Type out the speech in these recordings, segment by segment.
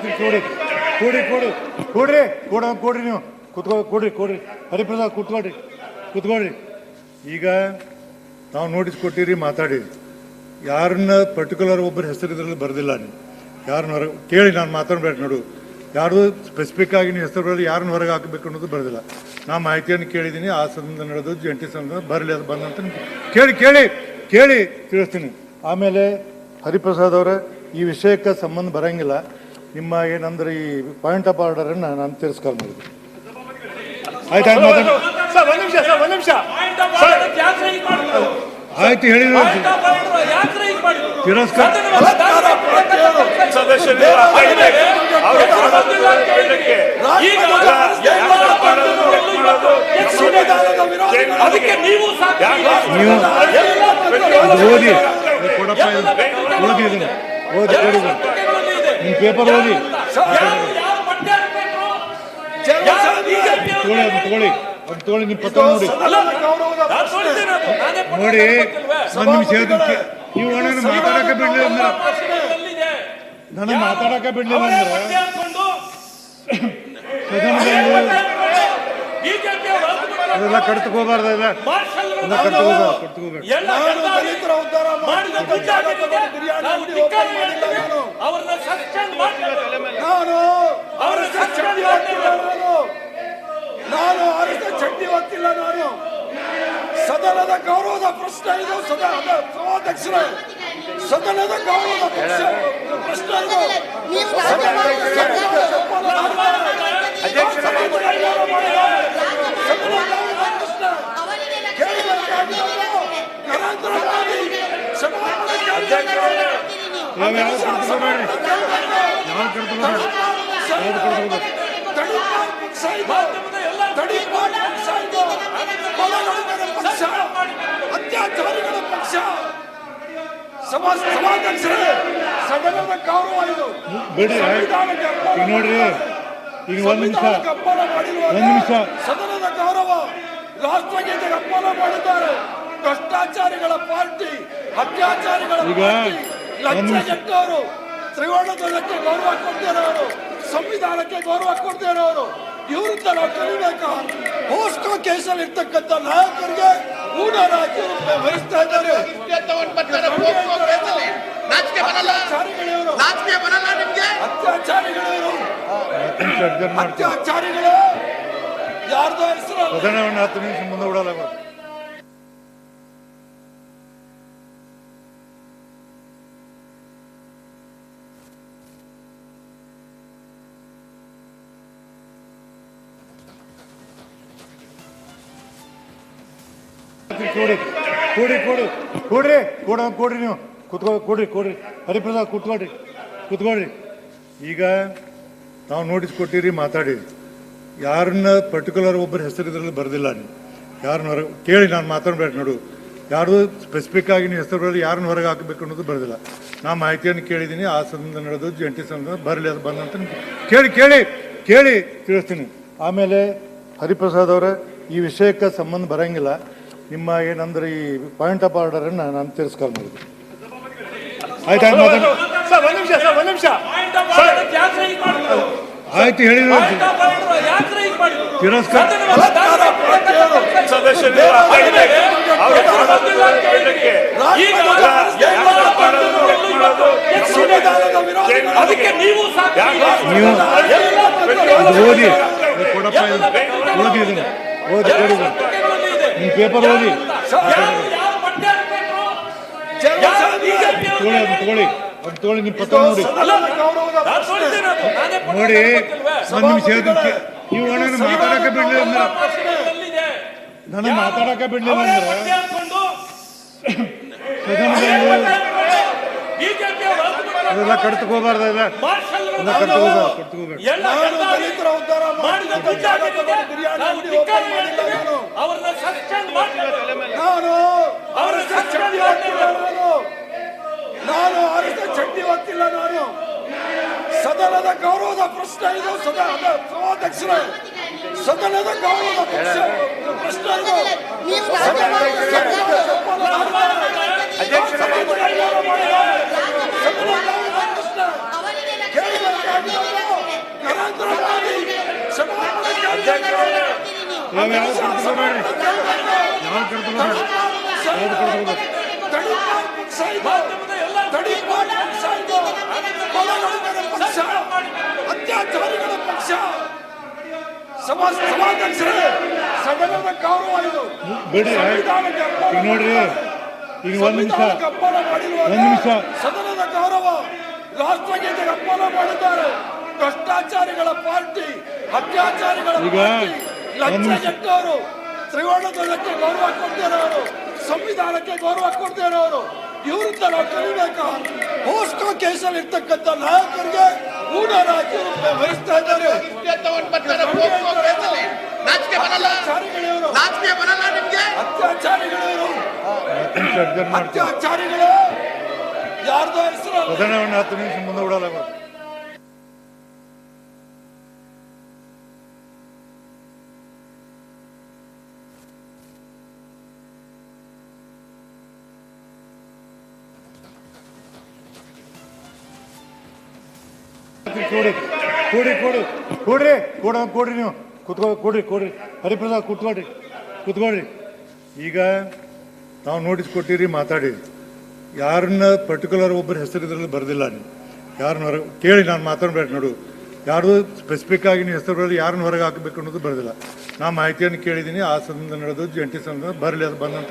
ಕೊಡಿ ಕೊಡಿ ಕೊಡಿ ಕೊಡ್ರಿ ಕೊಡ್ರಿ ನೀವು ಕೊಡ್ರಿ ಹರಿಪ್ರಸಾದ್ ಕೂತ್ಕೊಳ್ರಿ. ಈಗ ನಾವು ನೋಟಿಸ್ ಕೊಟ್ಟಿರಿ, ಮಾತಾಡಿರಿ. ಯಾರನ್ನ ಪರ್ಟಿಕ್ಯುಲರ್ ಒಬ್ಬರ ಹೆಸರು ಇದರಲ್ಲಿ ಬರೆದಿಲ್ಲ. ನೀವು ಯಾರನ್ನ ಹೊರಗೆ ಕೇಳಿ, ನಾನು ಮಾತಾಡಬೇಡ ನೋಡು. ಯಾರು ಸ್ಪೆಸಿಫಿಕ್ ಆಗಿ ನೀವು ಹೆಸರು ಬರೋದು ಯಾರನ್ನ ಹೊರಗೆ ಹಾಕಬೇಕು ಅನ್ನೋದು ಬರೆದಿಲ್ಲ. ನಾ ಮಾಹಿತಿಯನ್ನು ಕೇಳಿದ್ದೀನಿ. ಆ ಸಂಬಂಧ ನಡೆದು ಜಂಟಿ ಸಂಬಂಧ ಬರಲಿ, ಅದು ಬಂದಂತ ಕೇಳಿ ತಿಳಿಸ್ತೀನಿ. ಆಮೇಲೆ ಹರಿಪ್ರಸಾದ್ ಅವರ ಈ ವಿಷಯಕ್ಕೆ ಸಂಬಂಧ ಬರೋಂಗಿಲ್ಲ. ನಿಮ್ಮ ಏನಂದ್ರೆ ಈ ಪಾಯಿಂಟ್ ಆಫ್ ಆರ್ಡರನ್ನು ನಾನು ತಿರಸ್ಕಾರ ಮಾಡಿದ್ದೆ. ಆಯ್ತು ಹೇಳಿದ್ರು ತಿರಸ್ಕಾರ. ಓದಿ ಕೊಡಪ್ಪ, ಓದಿ ನಿಮ್ಮ ಪೇಪರ್ ಓದಿ ತಗೊಳ್ಳಿ ನಿಮ್ಮ ಪತ್ರ ನೋಡಿ ಒಂದು ನಿಮಿಷ ನೀವು ನನಗೆ ಮಾತಾಡಕ್ಕೆ ಬಿಡ್ಲಿಲ್ಲ ಅಂದ್ರೆ ಅದೆಲ್ಲ ಕಡ್ತಕೋಬಾರ್ದ, ನಾನು ಅರಿತ ಚಟ್ನಿ ಹೊತ್ತಿಲ್ಲ. ನಾನು ಸದನದ ಗೌರವದ ಪ್ರಶ್ನೆ ಇದು. ಸಭಾಧ್ಯಕ್ಷರೇ, ಸದನದ ಗೌರವದ ಪ್ರಶ್ನೆ ಇದು. ಅತ್ಯಾಚಾರಿಗಳ ಪಕ್ಷ ಸಭಾಧ್ಯಕ್ಷರೇ, ಸದನದ ಗೌರವ ಇದು. ಬಿಡಿ ಈಗ ನೋಡ್ರಿ, ಈಗ ಒಂದು ನಿಮಿಷ ಸದನದ ಗೌರವ. ರಾಷ್ಟ್ರಗೀತೆಗೆ ಅಪಮಾನ ಮಾಡಿದ್ದಾರೆ. ಭ್ರಷ್ಟಾಚಾರಿಗಳ ಪಾರ್ಟಿ, ಅತ್ಯಾಚಾರಿಗಳ ಪಾರ್ಟಿ, ಲಂಚಗೆಟ್ಟವರು, ತ್ರಿವರ್ಣಧ್ವಜಕ್ಕೆ ಗೌರವ ಕೊಡ್ತಿರೋರು, ಸಂವಿಧಾನಕ್ಕೆ ಗೌರವ ಕೊಡ್ತಿರೋರು, ಇವ್ರಿಂದ ನಾವು ಕಲಿಬೇಕಾ? ಪೋಸ್ಕೋ ಕೇಸಲ್ಲಿ ಇರ್ತಕ್ಕಂಥ ನಾಯಕರಿಗೆ ಊಡರಾಕಿ ವಹಿಸ್ತಾ ಇದ್ದಾರೆ. ಅತ್ಯಾಚಾರಿಗಳು ಯಾರ್ದೋ ಹೆಸರು 10 ನಿಮಿಷ ಮುಂದೆ ಬಿಡಲ್ಲ. ಕೊಡ್ರಿ ನೀವು ಕೊಡ್ರಿ ಹರಿಪ್ರಸಾದ್ ಕೂತ್ಕೊಳ್ರಿ. ಈಗ ನಾವು ನೋಟಿಸ್ ಕೊಟ್ಟಿರಿ, ಮಾತಾಡಿರಿ. ಯಾರನ್ನ ಪರ್ಟಿಕ್ಯುಲರ್ ಒಬ್ಬರ ಹೆಸರು ಇದರಲ್ಲಿ ಬರೆದಿಲ್ಲ. ನೀವು ಯಾರನ್ನ ಹೊರಗೆ ಕೇಳಿ, ನಾನು ಮಾತಾಡಬೇಡ ನೋಡು. ಯಾರು ಸ್ಪೆಸಿಫಿಕ್ ಆಗಿ ನೀವು ಹೆಸರು ಬರೋದು ಯಾರನ್ನ ಹೊರಗೆ ಹಾಕಬೇಕು ಅನ್ನೋದು ಬರೆದಿಲ್ಲ. ನಾ ಮಾಹಿತಿಯನ್ನು ಕೇಳಿದ್ದೀನಿ. ಆ ಸಂಬಂಧ ನಡೆದು ಜಂಟಿ ಸಂಬಂಧ ಬರಲಿ, ಅದು ಬಂದಂತ ಕೇಳಿ ತಿಳಿಸ್ತೀನಿ. ಆಮೇಲೆ ಹರಿಪ್ರಸಾದ್ ಅವರ ಈ ವಿಷಯಕ್ಕೆ ಸಂಬಂಧ ಬರೋಂಗಿಲ್ಲ. ನಿಮ್ಮ ಏನಂದ್ರೆ ಈ ಪಾಯಿಂಟ್ ಆಫ್ ಆರ್ಡರನ್ನು ನಾನು ತಿರಸ್ಕಾರ ಮಾಡಿದ್ದೆ. ಆಯ್ತು ಹೇಳಿದ್ರು ತಿರಸ್ಕಾರ. ಓದಿ ಕೊಡಪ್ಪ, ಓದಿ ನಿಮ್ಮ ಪೇಪರ್ ಓದಿ ತಗೊಳ್ಳಿ ನಿಮ್ಮ ಪತ್ರ ನೋಡಿ ಒಂದು ನಿಮಿಷ ನೀವು ನನಗೆ ಮಾತಾಡಕ್ಕೆ ಬಿಡ್ಲಿಲ್ಲ ಅಂದ್ರೆ ಅದೆಲ್ಲ ಕಡ್ತಕೋಬಾರ್ದ, ನಾನು ಅರಿತ ಚಟ್ನಿ ಹೊತ್ತಿಲ್ಲ. ನಾನು ಸದನದ ಗೌರವದ ಪ್ರಶ್ನೆ ಇದು. ಸಭಾಧ್ಯಕ್ಷರೇ, ಸದನದ ಗೌರವದ ಪ್ರಶ್ನೆ ಇದು. ಯಾವ್ದು ಕಡ್ತಕೋಬೇಡ್ರಿ, ಯಾವ್ದು ಕಡ್ತಕೋಬೇಡ್ರಿ, ಯಾವ್ದು ಕಡ್ತಕೋಬೇಡ್ರಿ. ಅತ್ಯಾಚಾರಿಗಳ ಪಕ್ಷ ಸಭಾಧ್ಯಕ್ಷರೇ, ಸದನದ ಗೌರವ ಇದು. ಬಿಡ್ರಿ ಈಗ ನೋಡ್ರಿ, ಈಗ ಒಂದ್ ನಿಮಿಷ ಸದನದ ಗೌರವ ರಾಷ್ಟ್ರಗೀತೆಗೆ ಅಪಮಾನ ಮಾಡಿದ್ದಾರೆ. ಭ್ರಷ್ಟಾಚಾರಿಗಳ ಪಾರ್ಟಿ, ಅತ್ಯಾಚಾರಿಗಳ ಪಾರ್ಟಿ, ಲಂಚಗೆಟ್ಟವರು, ತ್ರಿವರ್ಣ ಧ್ವಜಕ್ಕೆ ಗೌರವ ಕೊಡ್ತಾ ಇರೋರು, ಸಂವಿಧಾನಕ್ಕೆ ಗೌರವ ಕೊಡ್ತಾ ಇರೋರು, ಇವರಿಂದ ನಾವು ಕಲಿಬೇಕಾ? ಪೋಸ್ಕೋ ಕೇಸಲ್ಲಿ ಇರ್ತಕ್ಕಂಥ ನಾಯಕರಿಗೆ ಊಢರಾಗಿ ವಹಿಸ್ತಾ ಇದ್ದಾರೆ. ಅತ್ಯಾಚಾರಿಗಳು ಯಾರ್ದೋ ಹೆಸರು ಸದನವನ್ನು 10 ನಿಮಿಷ ಮುಂದೆ ಬಿಡಲ್ಲ. ಕೂಡ್ರಿ ನೀವು ಕೂಡ್ರಿ ಹರಿಪ್ರಸಾದ್ ಕೂತ್ಕೊಳ್ರಿ. ಈಗ ನಾವು ನೋಟಿಸ್ ಕೊಟ್ಟಿರಿ, ಮಾತಾಡಿ. ಯಾರನ್ನ ಪರ್ಟಿಕ್ಯುಲರ್ ಒಬ್ಬರ ಹೆಸರು ಇದರಲ್ಲಿ ಬರೆದಿಲ್ಲ. ನೀವು ಯಾರನ್ನ ಹೊರಗೆ ಕೇಳಿ, ನಾನು ಮಾತಾಡ್ಬೇಕು ನೋಡು. ಯಾರು ಸ್ಪೆಸಿಫಿಕ್ ಆಗಿ ನೀವು ಹೆಸರು ಬರೋದು ಯಾರನ್ನ ಹೊರಗೆ ಹಾಕಬೇಕು ಅನ್ನೋದು ಬರೆದಿಲ್ಲ. ನಾ ಮಾಹಿತಿಯನ್ನು ಕೇಳಿದ್ದೀನಿ. ಆ ಸಂಬಂಧ ನಡೆದು ಜಂಟಿ ಸಂಬಂಧ ಬರಲಿ, ಅದು ಬಂದಂತ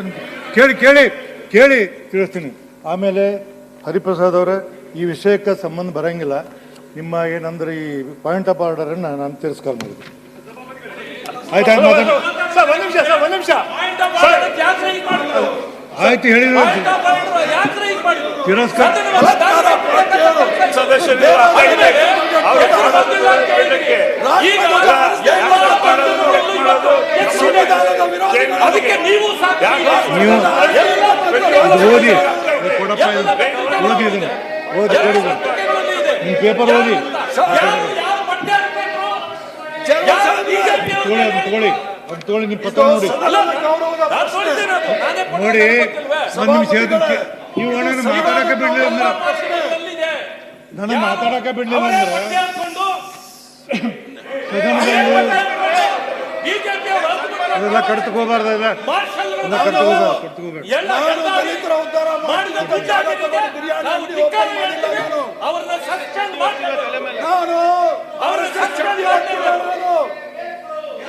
ಕೇಳಿ ತಿಳಿಸ್ತೀನಿ. ಆಮೇಲೆ ಹರಿಪ್ರಸಾದ್ ಅವರ ಈ ವಿಷಯಕ್ಕೆ ಸಂಬಂಧ ಬರಂಗಿಲ್ಲ. ನಿಮ್ಮ ಏನಂದ್ರೆ ಈ ಪಾಯಿಂಟ್ ಆಫ್ ಆರ್ಡರನ್ನು ನಾನು ತಿರಸ್ಕಾರ ಮಾಡಿದೆ. ಆಯ್ತು ಹೇಳಿದ್ರು ತಿರಸ್ಕಾರ. ನೀವು ಓದಿ ಕೊಡಪ್ಪ, ಓದಿ ನಿಮ್ಮ ಪೇಪರ್ ಓದಿ ತಗೊಳ್ಳಿ, ನಿಮ್ಮ ಪತ್ರ ನೋಡಿ. ಒಂದು ನಿಮಿಷ ನೀವು ನನಗೆ ಮಾತಾಡಕ್ಕೆ ಬಿಡ್ಲಿಲ್ಲ ಅಂದ್ರೆ, ಅದೆಲ್ಲ ಕಡ್ತಕೋಬಾರ್ದು. ಎಲ್ಲ ಕಡ್ತಕೋಬೇಡ.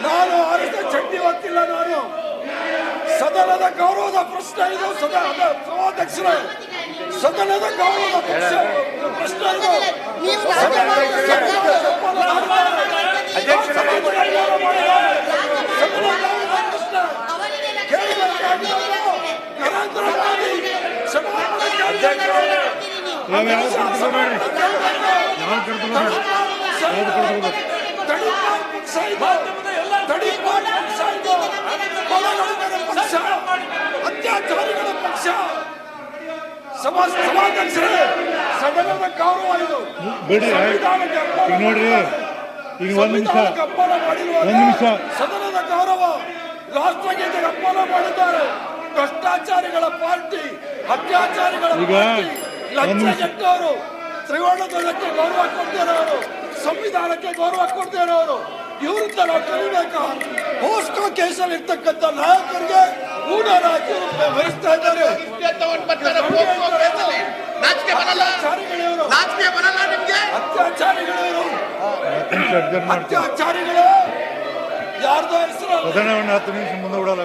ನಾನು ಆರಿಸಿದ ಚಡ್ಡಿ ಹೊತ್ತಿಲ್ಲ. ನಾನು ಸದನದ ಗೌರವದ ಪ್ರಶ್ನೆ ಇದು. ಸಭಾಧ್ಯಕ್ಷರೇ, ಸದನದ ಗೌರವದ ಪ್ರಶ್ನೆ ಇದು. ಅತ್ಯಾಚಾರಿಗಳ ಪಕ್ಷ ಸಭಾಧ್ಯಕ್ಷರೇ, ಸದನದ ಗೌರವ ಇದು. ಬಿಡ್ರಿ ಈಗ ನೋಡ್ರಿ, ಈಗ ಒಂದ್ ನಿಮಿಷ ಸದನದ ಗೌರವ ರಾಷ್ಟ್ರಗೀತೆಗೆ ಅಪಮಾನ ಮಾಡಿದ್ದಾರೆ. ಭ್ರಷ್ಟಾಚಾರಿಗಳ ಪಾರ್ಟಿ, ಅತ್ಯಾಚಾರಿಗಳ ಪಾರ್ಟಿ, ಲಂಚಗೆಟ್ಟವರು, ತ್ರಿವರ್ಣ ಧ್ವಜಕ್ಕೆ ಗೌರವ ಕೊಡ್ತಾ ಇರೋರು, ಸಂವಿಧಾನಕ್ಕೆ ಗೌರವ ಕೊಡ್ತಾ ಇರೋರು, ಇವರಿಂದ ನಾವು ಕಲಿಬೇಕಾ? ಪೋಸ್ಕೋ ಕೇಸಲ್ಲಿ ಇರ್ತಕ್ಕಂಥ ನಾಯಕರಿಗೆ ಊಢರಾಗಿ ವಹಿಸ್ತಾ ಇದ್ದಾರೆ. ಅತ್ಯಾಚಾರಿಗಳು ಯಾರ್ದೋ ಹೆಸರು ಸದನವನ್ನು 10 ನಿಮಿಷ ಮುಂದೆ ಬಿಡಲ್ಲ.